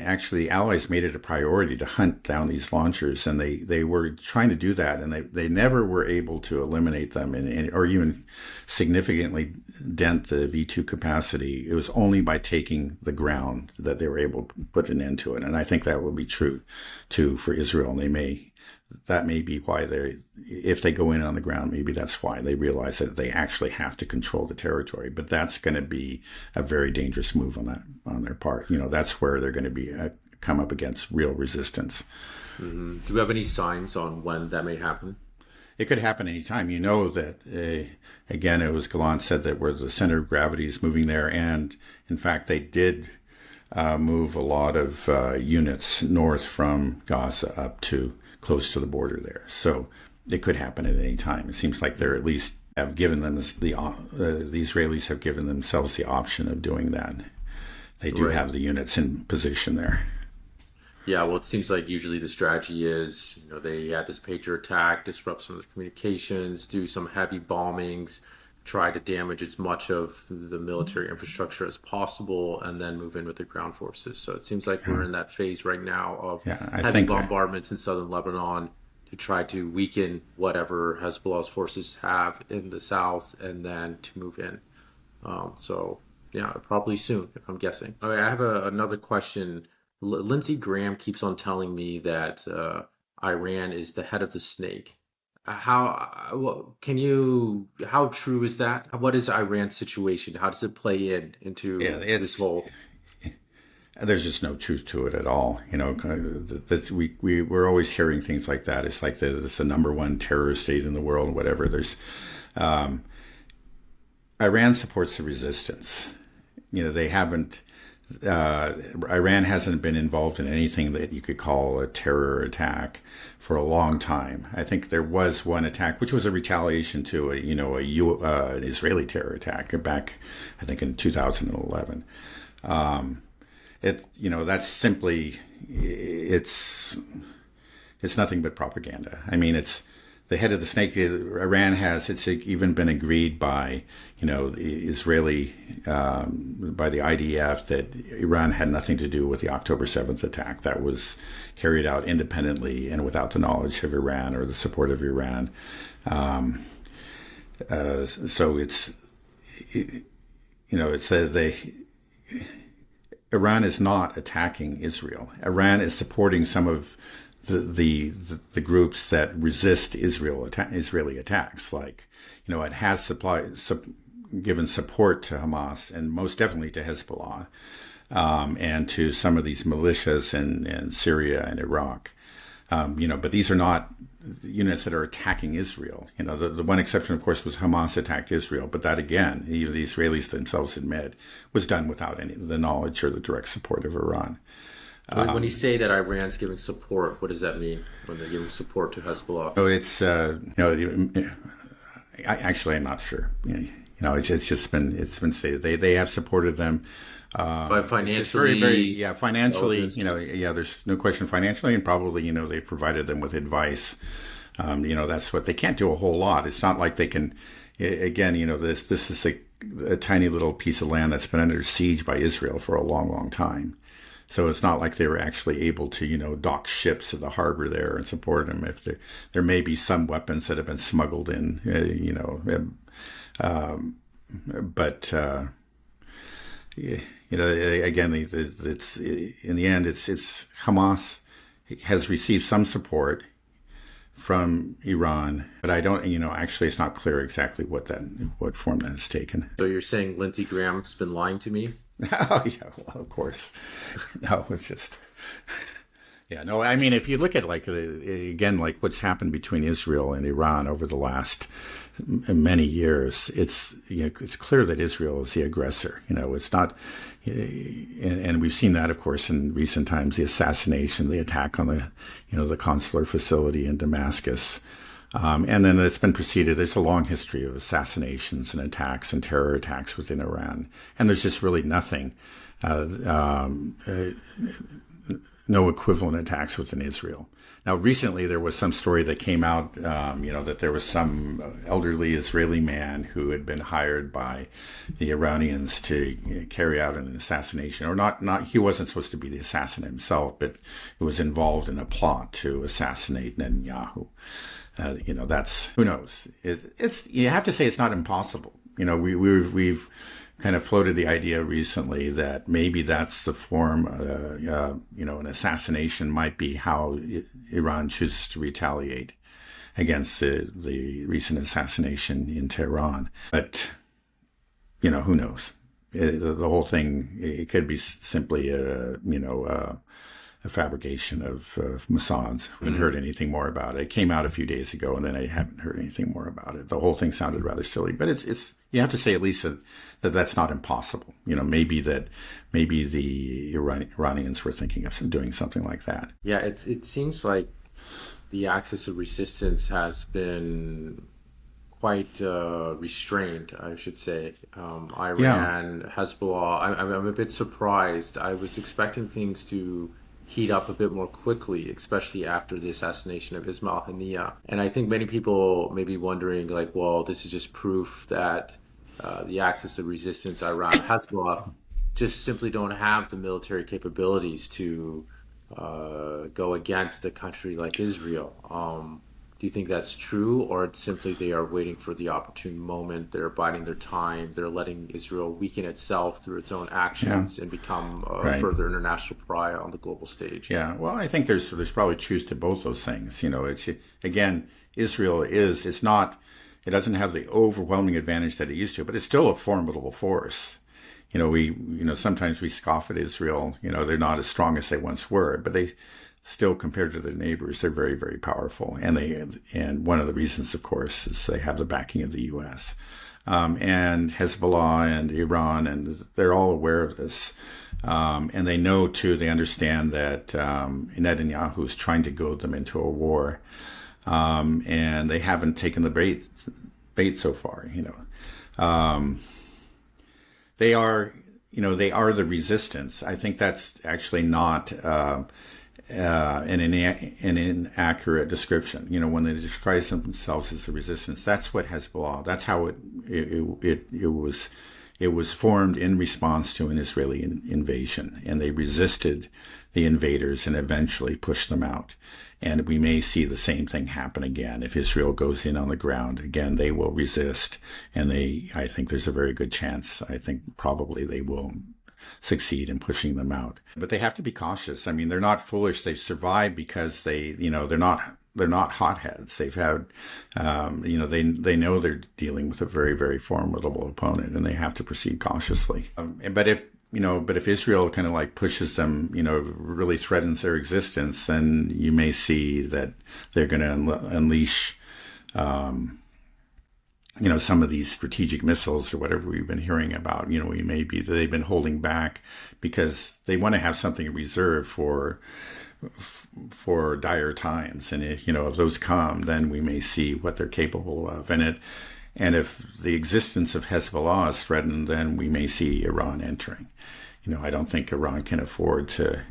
Allies made it a priority to hunt down these launchers, and they were trying to do that, and they never were able to eliminate them or even significantly dent the V2 capacity. It was only by taking the ground that they were able to put an end to it, and I think that will be true too for Israel. And that may be why if they go in on the ground, maybe that's why they realize that they actually have to control the territory. But that's going to be a very dangerous move on their part. That's where they're going to come up against real resistance. Mm-hmm. Do we have any signs on when that may happen? It could happen anytime. That, again, it was Gallant said that where the center of gravity is moving there. And in fact, they did move a lot of units north from Gaza up to close to the border there. So it could happen at any time. It seems like they're at least have given them the Israelis have given themselves the option of doing that. They do have the units in position there. Yeah, well, it seems like usually the strategy is, they had this Patriot attack, disrupt some of the communications, do some heavy bombings, try to damage as much of the military infrastructure as possible, and then move in with the ground forces. So it seems like we're in that phase right now of heavy bombardments in southern Lebanon to try to weaken whatever Hezbollah's forces have in the south, and then to move in. Probably soon, if I'm guessing. Okay, I have another question. Lindsey Graham keeps on telling me that Iran is the head of the snake. How true is that? What is Iran's situation? How does it play into this whole? There's just no truth to it at all. We're always hearing things like that. It's like it's the number one terror state in the world, whatever. Iran supports the resistance. They haven't. Iran hasn't been involved in anything that you could call a terror attack for a long time. I think there was one attack, which was a retaliation to an Israeli terror attack back, I think, in 2011. That's simply it's nothing but propaganda. I mean, it's the head of the snake. Iran it's even been agreed by, Israeli, by the IDF that Iran had nothing to do with the October 7th attack. That was carried out independently and without the knowledge of Iran or the support of Iran. Iran is not attacking Israel. Iran is supporting some of the groups that resist Israeli attacks. It has given support to Hamas and most definitely to Hezbollah, and to some of these militias in Syria and Iraq. But these are not units that are attacking Israel. The one exception, of course, was Hamas attacked Israel, but that, again, the Israelis themselves admit, was done without any of the knowledge or the direct support of Iran. When you say that Iran's giving support, what does that mean when they're giving support to Hezbollah? Oh, it's I'm not sure. It's been stated they have supported them. Financially, financially, there's no question financially, and probably, they've provided them with advice. That's what they can't do a whole lot. It's not like they can, again, this is a tiny little piece of land that's been under siege by Israel for a long, long time. So it's not like they were actually able to, dock ships at the harbor there and support them. If there may be some weapons that have been smuggled in, but Again, it's in the end, it's Hamas has received some support from Iran, but I don't, actually, it's not clear exactly what form that has taken. So you're saying Lindsey Graham's been lying to me? Oh yeah, well, of course. No, it's just. Yeah, no, I mean, if you look at again, like what's happened between Israel and Iran over the last many years, it's clear that Israel is the aggressor. It's not, and we've seen that, of course, in recent times, the assassination, the attack on the consular facility in Damascus. And then it's been preceded, there's a long history of assassinations and attacks and terror attacks within Iran. And there's just really nothing, no equivalent attacks within Israel. Now, recently there was some story that came out, that there was some elderly Israeli man who had been hired by the Iranians to carry out an assassination, or not. He wasn't supposed to be the assassin himself, but he was involved in a plot to assassinate Netanyahu. That's, who knows? It's you have to say it's not impossible. We've kind of floated the idea recently that maybe that's the form, an assassination might be how Iran chooses to retaliate against the recent assassination in Tehran. But, who knows? The whole thing, it could be simply a fabrication of Mossad's. I haven't heard anything more about it. It came out a few days ago, and then I haven't heard anything more about it. The whole thing sounded rather silly, but it's you have to say at least that that's not impossible. Maybe the Iranians were thinking of doing something like that. Yeah, it seems like the axis of resistance has been quite restrained, I should say. Iran, Hezbollah. I'm a bit surprised. I was expecting things to heat up a bit more quickly, especially after the assassination of Ismail Haniyeh. And I think many people may be wondering, well, this is just proof that the axis of resistance, Iran, Hezbollah, just simply don't have the military capabilities to go against a country like Israel. Do you think that's true, or it's simply they are waiting for the opportune moment, they're biding their time, they're letting Israel weaken itself through its own actions and become a further international pariah on the global stage? Yeah, well, I think there's probably truth to both those things. Again, Israel it doesn't have the overwhelming advantage that it used to, but it's still a formidable force. Sometimes we scoff at Israel. They're not as strong as they once were, but they still, compared to their neighbors, they're very, very powerful. And one of the reasons, of course, is they have the backing of the U.S. And Hezbollah and Iran, and they're all aware of this. And they know, too, they understand that Netanyahu is trying to goad them into a war. And they haven't taken the bait so far, They are the resistance. I think that's actually not an inaccurate description. When they describe themselves as the resistance, that's what Hezbollah. That's how it was formed in response to an Israeli invasion, and they resisted the invaders and eventually pushed them out. And we may see the same thing happen again. If Israel goes in on the ground, again, they will resist. And I think there's a very good chance. I think probably they will succeed in pushing them out. But they have to be cautious. I mean, they're not foolish. They've survived because they're not hotheads. They've had, they know they're dealing with a very, very formidable opponent, and they have to proceed cautiously. But if Israel kind of pushes them, really threatens their existence, then you may see that they're going to unleash, some of these strategic missiles or whatever we've been hearing about. They've been holding back because they want to have something in reserve for dire times. And if those come, then we may see what they're capable of. And if the existence of Hezbollah is threatened, then we may see Iran entering. I don't think Iran can afford to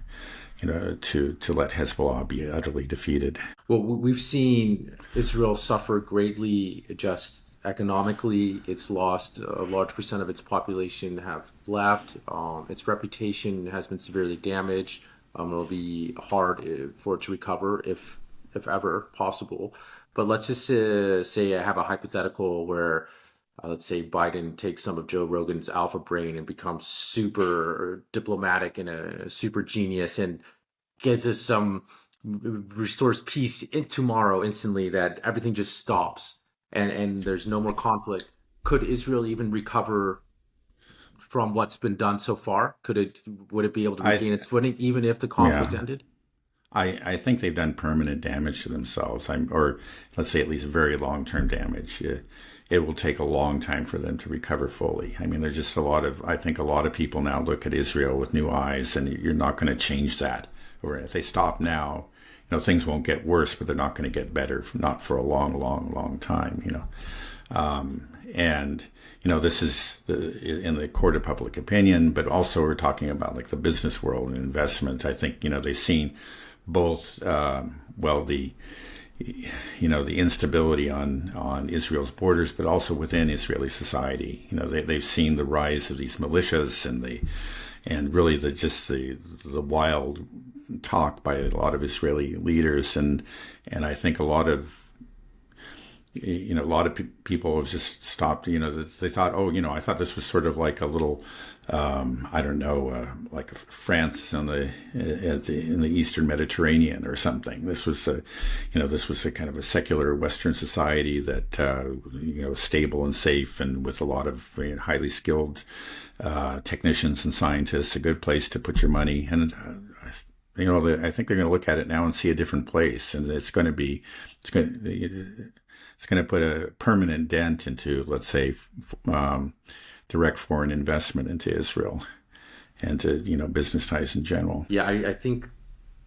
let Hezbollah be utterly defeated. Well, we've seen Israel suffer greatly just economically. It's lost a large percent of its population have left. Its reputation has been severely damaged. It'll be hard for it to recover if ever possible. But let's just say I have a hypothetical where let's say Biden takes some of Joe Rogan's alpha brain and becomes super diplomatic and a super genius and gives us some restores peace in tomorrow instantly, that everything just stops and there's no more conflict. Could Israel even recover from what's been done so far? Would it be able to I regain its footing even if the conflict yeah. ended? I think they've done permanent damage to themselves. Or let's say at least very long-term damage. It will take a long time for them to recover fully. I mean, there's just I think a lot of people now look at Israel with new eyes, and you're not going to change that. Or if they stop now, things won't get worse, but they're not going to get better, not for a long, long, long time. And this is in the court of public opinion, but also we're talking about like the business world and investment. I think they've seen both the instability on Israel's borders, but also within Israeli society. They've seen the rise of these militias and really the wild talk by a lot of Israeli leaders, and I think a lot of people have just stopped. They thought, I thought this was sort of like a little, I don't know, like France in the Eastern Mediterranean or something. This was a kind of a secular Western society that stable and safe and with a lot of highly skilled technicians and scientists, a good place to put your money. And I think they're going to look at it now and see a different place, and it's going to put a permanent dent into, let's say, direct foreign investment into Israel and to, business ties in general. Yeah, I think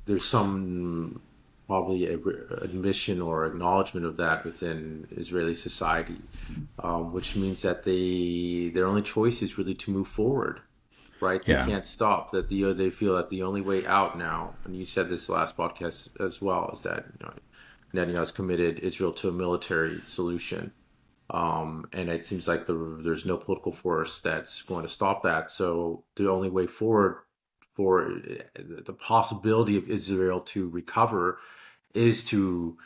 there's some probably admission or acknowledgement of that within Israeli society, which means that their only choice is really to move forward, right? They Yeah. can't stop. That they feel that the only way out now, and you said this last podcast as well, is that Netanyahu's committed Israel to a military solution. And it seems like there's no political force that's going to stop that. So the only way forward for the possibility of Israel to recover is to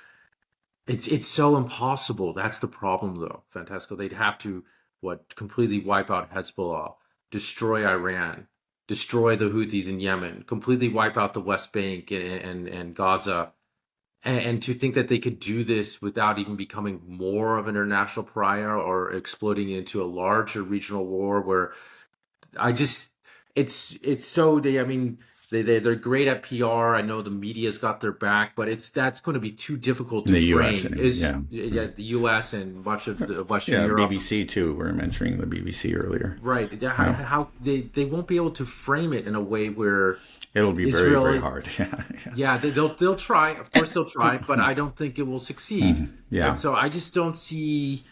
it's so impossible. That's the problem, though, Fantasco. They'd have to completely wipe out Hezbollah, destroy Iran, destroy the Houthis in Yemen, completely wipe out the West Bank and Gaza. And to think that they could do this without even becoming more of an international pariah or exploding into a larger regional war, where I just it's so I mean they're great at PR. I know the media's got their back, but that's going to be too difficult In to the U.S. frame. Yeah, The U.S. and much of Western yeah, Europe. BBC too. We were mentioning the BBC earlier. Right? How they won't be able to frame it in a way where It'll be Israel, very, very hard. Yeah, they'll try. Of course, they'll try, but I don't think it will succeed. Yeah. And so I just don't see.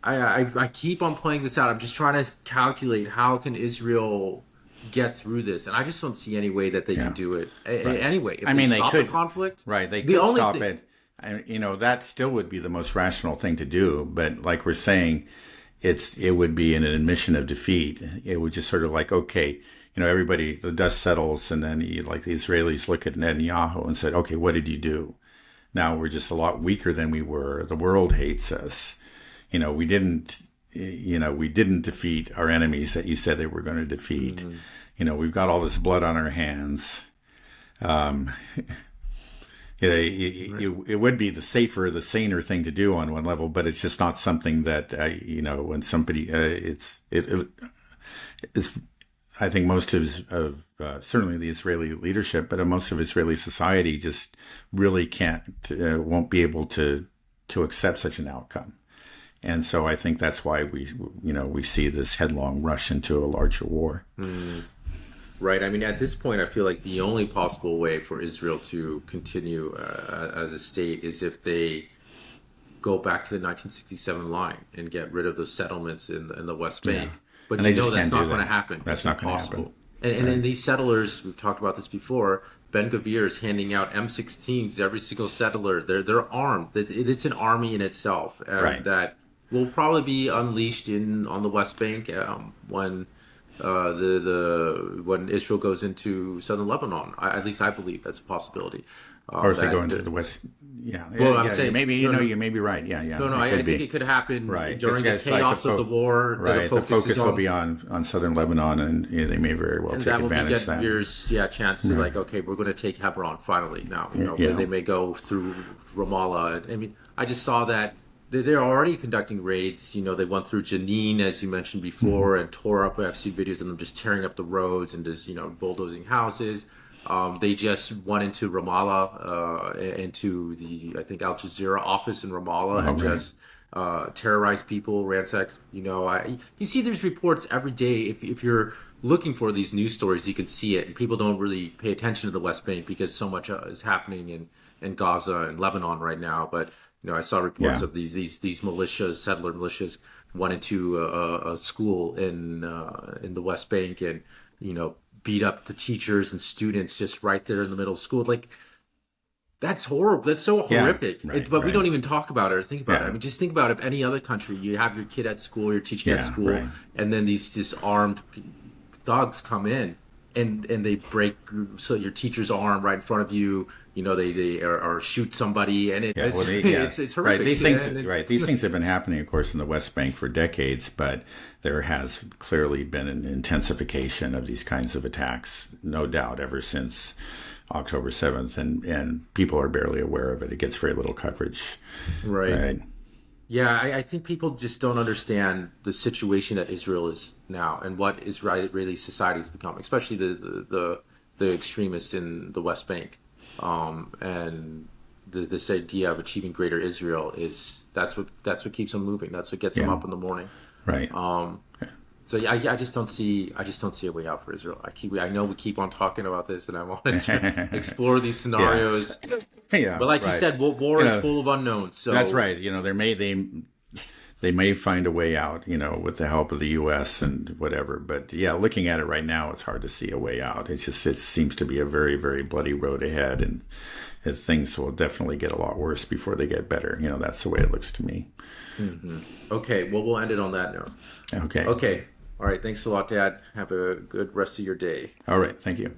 I keep on playing this out. I'm just trying to calculate how can Israel get through this, and I just don't see any way that they can do it. Anyway, if they stop could the conflict, right? They could stop it. That still would be the most rational thing to do. But like we're saying, it would be an admission of defeat. It would just sort of like, okay, everybody, the dust settles, and then the Israelis look at Netanyahu and said, okay, what did you do? Now we're just a lot weaker than we were. The world hates us. We didn't defeat our enemies that you said they were going to defeat. Mm-hmm. We've got all this blood on our hands. It would be the safer, the saner thing to do on one level, but it's just not something that when somebody it's I think most of certainly the Israeli leadership, but most of Israeli society just really won't be able to accept such an outcome. And so I think that's why we see this headlong rush into a larger war. Mm. Right. I mean, at this point, I feel like the only possible way for Israel to continue as a state is if they go back to the 1967 line and get rid of those settlements in the West Bank. Yeah. But that's not going to happen. That's not going to happen. And then these settlers, we've talked about this before, Ben Gvir is handing out M16s to every single settler. They're armed. It's an army in itself. Right. That will probably be unleashed on the West Bank when when Israel goes into southern Lebanon. At least I believe that's a possibility. Or if they go into the West, yeah. Well, I'm yeah, saying maybe no. you may be right. Yeah, yeah. No, I think it could happen Right. during the chaos of the war. Right. The focus is will be on southern Lebanon, and they may very well and take that will advantage of get that. years, chance to like, okay, we're going to take Hebron finally now. They may go through Ramallah. I mean, I just saw that they're already conducting raids. They went through Jenin, as you mentioned before, and tore up. I've seen videos of them just tearing up the roads and just bulldozing houses. They just went into Ramallah, into the, I think, Al Jazeera office in Ramallah, and just terrorized people, ransacked. You see these reports every day. If you're looking for these news stories, you can see it. And people don't really pay attention to the West Bank because so much is happening in Gaza and Lebanon right now. But I saw reports of these militias, settler militias, went into a school in the West Bank and beat up the teachers and students just right there in the middle of school. Like, that's horrible. That's so horrific. But we don't even talk about it or think about it. I mean, just think about if any other country, you have your kid at school, you're teaching at school, and then these just armed thugs come in and they break so your teacher's arm right in front of you. They or shoot somebody, and it's horrific. Right. These things have been happening, of course, in the West Bank for decades, but there has clearly been an intensification of these kinds of attacks, no doubt, ever since October 7th, and people are barely aware of it. It gets very little coverage. Right. Yeah, I think people just don't understand the situation that Israel is now and what Israeli society has become, especially the extremists in the West Bank. And this idea of achieving greater Israel that's what keeps them moving. That's what gets them up in the morning. Right. So I just don't see a way out for Israel. I know we keep on talking about this, and I want to explore these scenarios. But like you said, war is full of unknowns. So that's right. They may find a way out, with the help of the U.S. and whatever. But looking at it right now, it's hard to see a way out. It seems to be a very, very bloody road ahead, and things will definitely get a lot worse before they get better. That's the way it looks to me. Mm-hmm. Okay, well, we'll end it on that note. Okay. All right. Thanks a lot, Dad. Have a good rest of your day. All right. Thank you.